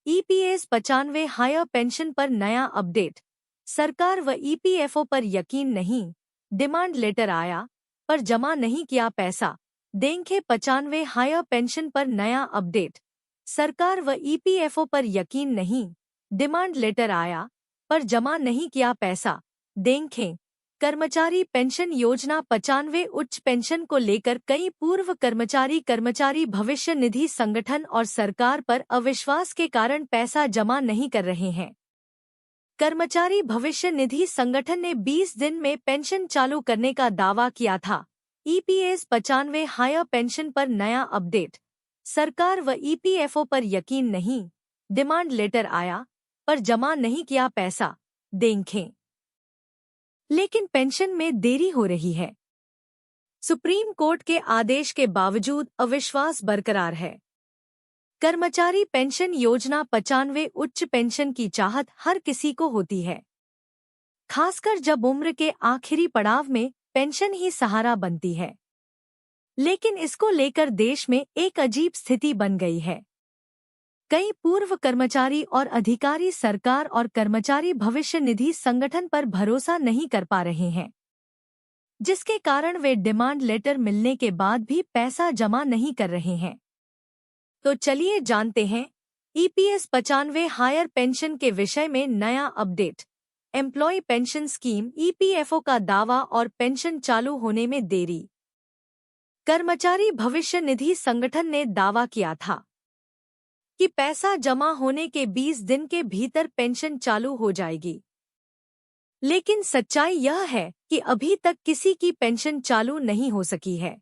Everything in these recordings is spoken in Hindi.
ईपीएस 95 हायर पेंशन पर नया अपडेट। सरकार व ईपीएफओ पर यकीन नहीं, डिमांड लेटर आया पर जमा नहीं किया पैसा, देंगे 95 हायर पेंशन पर नया अपडेट। सरकार व ईपीएफओ पर यकीन नहीं, डिमांड लेटर आया पर जमा नहीं किया पैसा, देंगे। कर्मचारी पेंशन योजना 95 उच्च पेंशन को लेकर कई पूर्व कर्मचारी भविष्य निधि संगठन और सरकार पर अविश्वास के कारण पैसा जमा नहीं कर रहे हैं। कर्मचारी भविष्य निधि संगठन ने 20 दिन में पेंशन चालू करने का दावा किया था। ईपीएस 95 हायर पेंशन पर नया अपडेट। सरकार व ईपीएफओ पर यकीन नहीं, डिमांड लेटर आया पर जमा नहीं किया पैसा, देंगे। लेकिन पेंशन में देरी हो रही है। सुप्रीम कोर्ट के आदेश के बावजूद अविश्वास बरकरार है। कर्मचारी पेंशन योजना 95 उच्च पेंशन की चाहत हर किसी को होती है, खासकर जब उम्र के आखिरी पड़ाव में पेंशन ही सहारा बनती है। लेकिन इसको लेकर देश में एक अजीब स्थिति बन गई है। कई पूर्व कर्मचारी और अधिकारी सरकार और कर्मचारी भविष्य निधि संगठन पर भरोसा नहीं कर पा रहे हैं, जिसके कारण वे डिमांड लेटर मिलने के बाद भी पैसा जमा नहीं कर रहे हैं। तो चलिए जानते हैं ईपीएस 95 हायर पेंशन के विषय में नया update. Employ pension scheme EPFO का दावा और पेंशन चालू होने में देरी। कर्मचारी भविष्य निधि संगठन ने दावा किया था कि पैसा जमा होने के 20 दिन के भीतर पेंशन चालू हो जाएगी। लेकिन सच्चाई यह है कि अभी तक किसी की पेंशन चालू नहीं हो सकी है।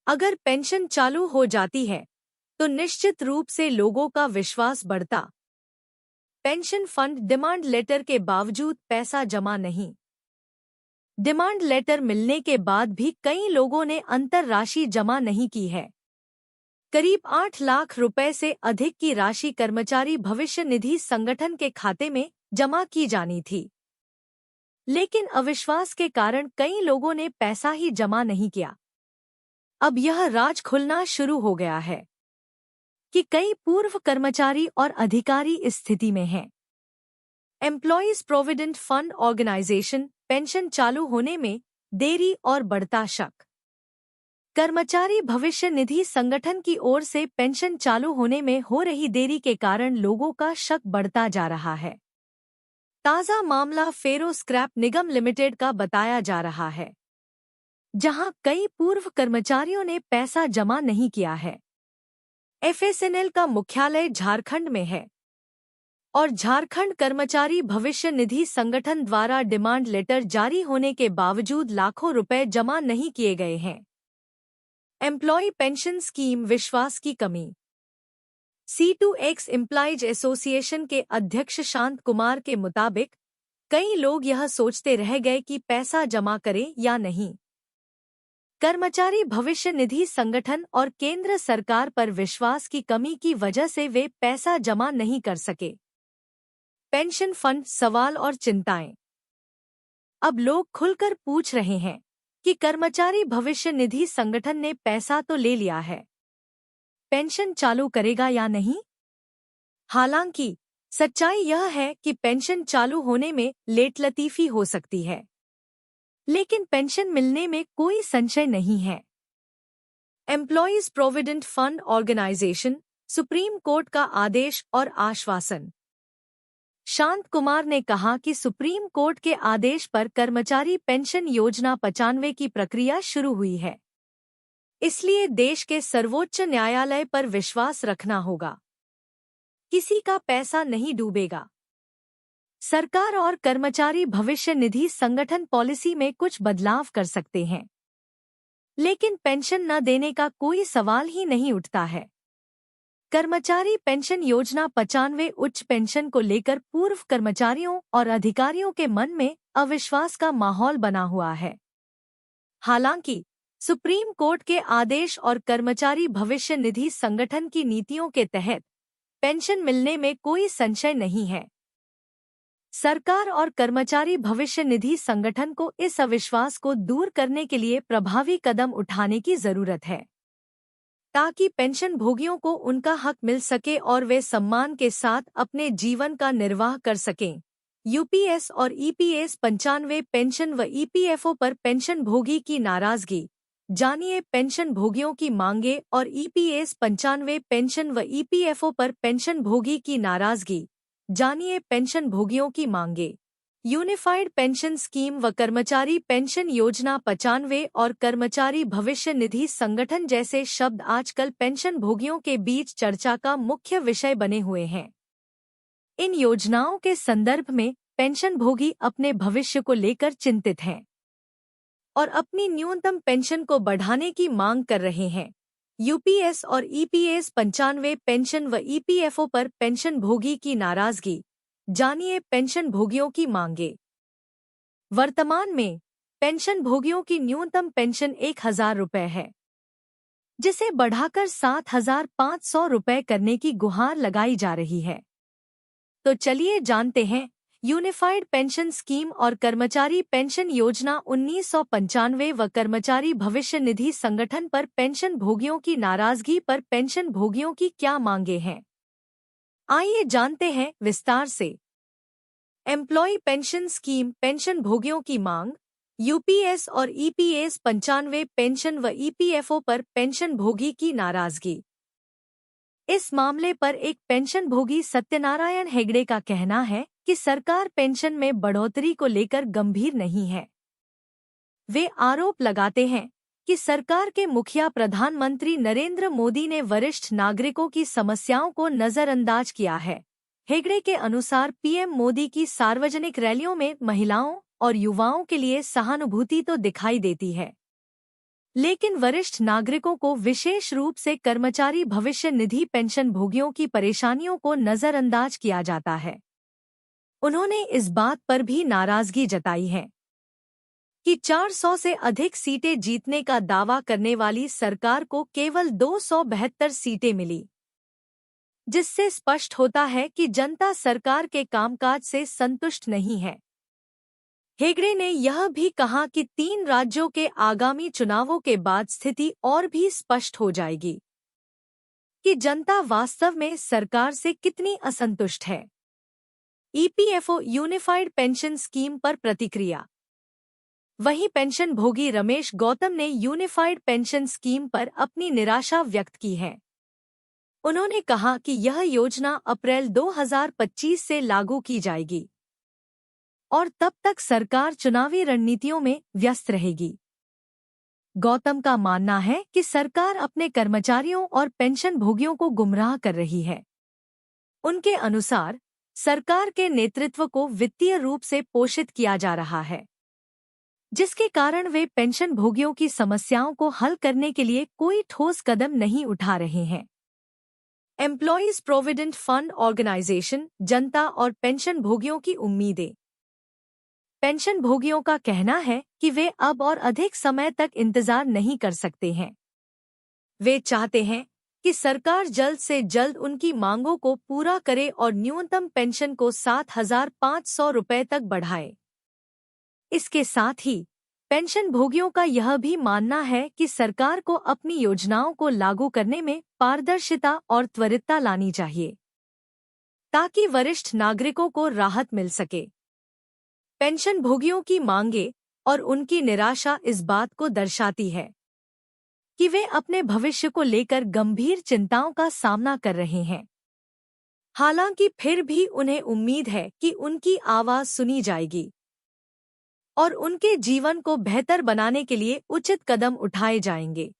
अगर पेंशन चालू हो जाती है तो निश्चित रूप से लोगों का विश्वास बढ़ता। पेंशन फंड डिमांड लेटर के बावजूद पैसा जमा नहीं। डिमांड लेटर मिलने के बाद भी कई लोगों ने अंतर राशि जमा नहीं की है। करीब 8 लाख रुपए से अधिक की राशि कर्मचारी भविष्य निधि संगठन के खाते में जमा की जानी थी। लेकिन अविश्वास के कारण कई लोगों ने पैसा ही जमा नहीं किया। अब यह राज खुलना शुरू हो गया है कि कई पूर्व कर्मचारी और अधिकारी इस स्थिति में हैं। Employees provident fund organisation pension चालू होने में देरी और बढ़ता शक। कर्मचारी भविष्य निधि संगठन की ओर से पेंशन चालू होने में हो रही देरी के कारण लोगों का शक बढ़ता जा रहा है। ताज़ा मामला फेरो स्क्रैप निगम लिमिटेड का बताया जा रहा है, जहां कई पूर्व कर्मचारियों ने पैसा जमा नहीं किया है। एफएसएनएल का मुख्यालय झारखंड में है और झारखंड कर्मचारी भविष्य निधि संगठन द्वारा डिमांड लेटर जारी होने के बावजूद लाखों रुपए जमा नहीं किए गए हैं। एम्प्लॉय पेंशन स्कीम विश्वास की कमी। C2X एम्प्लॉयज एसोसिएशन के अध्यक्ष शांत कुमार के मुताबिक कई लोग यह सोचते रह गए कि पैसा जमा करें या नहीं। कर्मचारी भविष्य निधि संगठन और केंद्र सरकार पर विश्वास की कमी की वजह से वे पैसा जमा नहीं कर सके। पेंशन फंड सवाल और चिंताएं। अब लोग खुलकर पूछ रहे हैं कि कर्मचारी भविष्य निधि संगठन ने पैसा तो ले लिया है, पेंशन चालू करेगा या नहीं? हालांकि सच्चाई यह है कि पेंशन चालू होने में लेटलतीफी हो सकती है, लेकिन पेंशन मिलने में कोई संशय नहीं है। Employees provident fund organisation supreme court का आदेश और आश्वासन। शांत कुमार ने कहा कि सुप्रीम कोर्ट के आदेश पर कर्मचारी पेंशन योजना 95 की प्रक्रिया शुरू हुई है, इसलिए देश के सर्वोच्च न्यायालय पर विश्वास रखना होगा। किसी का पैसा नहीं डूबेगा। सरकार और कर्मचारी भविष्य निधि संगठन पॉलिसी में कुछ बदलाव कर सकते हैं, लेकिन पेंशन न देने का कोई सवाल ही नहीं उठता है। कर्मचारी पेंशन योजना 95 उच्च पेंशन को लेकर पूर्व कर्मचारियों और अधिकारियों के मन में अविश्वास का माहौल बना हुआ है। हालांकि सुप्रीम कोर्ट के आदेश और कर्मचारी भविष्य निधि संगठन की नीतियों के तहत पेंशन मिलने में कोई संशय नहीं है। सरकार और कर्मचारी भविष्य निधि संगठन को इस अविश्वास को दूर करने के लिए प्रभावी कदम उठाने की जरूरत है। ताकि पेंशन भोगियों को उनका हक मिल सके और वे सम्मान के साथ अपने जीवन का निर्वाह कर सकें। यूपीएस और ईपीएस 95 पेंशन व ईपीएफओ पर पेंशन भोगी की नाराजगी। जानिए पेंशन भोगियों की मांगे और ईपीएस 95 पेंशन व ईपीएफओ पर पेंशन भोगी की नाराजगी। जानिए पेंशन भोगियों की मांगे। यूनिफाइड पेंशन स्कीम व कर्मचारी पेंशन योजना 95 और कर्मचारी भविष्य निधि संगठन जैसे शब्द आजकल पेंशन भोगियों के बीच चर्चा का मुख्य विषय बने हुए हैं। इन योजनाओं के संदर्भ में पेंशन भोगी अपने भविष्य को लेकर चिंतित हैं और अपनी न्यूनतम पेंशन को बढ़ाने की मांग कर रहे हैं। यूपीएस और ईपीएस 95 पेंशन व ईपीएफओ पर पेंशन भोगी की नाराजगी। जानिए पेंशन भोगियों की मांगे। वर्तमान में पेंशन भोगियों की न्यूनतम पेंशन 1000 रुपये है, जिसे बढ़ाकर 7500 रुपये करने की गुहार लगाई जा रही है। तो चलिए जानते हैं यूनिफाइड पेंशन स्कीम और कर्मचारी पेंशन योजना 1995 व कर्मचारी भविष्य निधि संगठन पर पेंशन भोगियों की नाराजगी पर पेंशन भोगियों की क्या मांगे हैं। आइए जानते हैं विस्तार से। एम्प्लॉय पेंशन स्कीम पेंशन भोगियों की मांग। यूपीएस और ईपीएस 95 पेंशन व ईपीएफओ पर पेंशन भोगी की नाराजगी। इस मामले पर एक पेंशन भोगी सत्यनारायण हेगड़े का कहना है कि सरकार पेंशन में बढ़ोतरी को लेकर गंभीर नहीं है। वे आरोप लगाते हैं कि सरकार के मुखिया प्रधानमंत्री नरेंद्र मोदी ने वरिष्ठ नागरिकों की समस्याओं को नजरअंदाज किया है। हेगड़े के अनुसार पीएम मोदी की सार्वजनिक रैलियों में महिलाओं और युवाओं के लिए सहानुभूति तो दिखाई देती है, लेकिन वरिष्ठ नागरिकों को विशेष रूप से कर्मचारी भविष्य निधि पेंशन भोगियों की परेशानियों को नजरअंदाज किया जाता है। उन्होंने इस बात पर भी नाराजगी जताई है कि 400 से अधिक सीटें जीतने का दावा करने वाली सरकार को केवल 272 सीटें मिली, जिससे स्पष्ट होता है कि जनता सरकार के कामकाज से संतुष्ट नहीं है। हेगड़े ने यह भी कहा कि 3 राज्यों के आगामी चुनावों के बाद स्थिति और भी स्पष्ट हो जाएगी कि जनता वास्तव में सरकार से कितनी असंतुष्ट है। ईपीएफओ यूनिफाइड पेंशन स्कीम पर प्रतिक्रिया। वहीं पेंशन भोगी रमेश गौतम ने यूनिफाइड पेंशन स्कीम पर अपनी निराशा व्यक्त की है। उन्होंने कहा कि यह योजना अप्रैल 2025 से लागू की जाएगी और तब तक सरकार चुनावी रणनीतियों में व्यस्त रहेगी। गौतम का मानना है कि सरकार अपने कर्मचारियों और पेंशन भोगियों को गुमराह कर रही है। उनके अनुसार सरकार के नेतृत्व को वित्तीय रूप से पोषित किया जा रहा है, जिसके कारण वे पेंशन भोगियों की समस्याओं को हल करने के लिए कोई ठोस कदम नहीं उठा रहे हैं। एम्प्लॉयज प्रोविडेंट फंड ऑर्गेनाइजेशन जनता और पेंशन भोगियों की उम्मीदें। पेंशन भोगियों का कहना है कि वे अब और अधिक समय तक इंतजार नहीं कर सकते हैं। वे चाहते हैं कि सरकार जल्द से जल्द उनकी मांगों को पूरा करे और न्यूनतम पेंशन को 7500 रुपये तक बढ़ाए। इसके साथ ही पेंशन भोगियों का यह भी मानना है कि सरकार को अपनी योजनाओं को लागू करने में पारदर्शिता और त्वरितता लानी चाहिए, ताकि वरिष्ठ नागरिकों को राहत मिल सके। पेंशन भोगियों की मांगे और उनकी निराशा इस बात को दर्शाती है कि वे अपने भविष्य को लेकर गंभीर चिंताओं का सामना कर रहे हैं। हालांकि फिर भी उन्हें उम्मीद है कि उनकी आवाज सुनी जाएगी और उनके जीवन को बेहतर बनाने के लिए उचित कदम उठाए जाएंगे।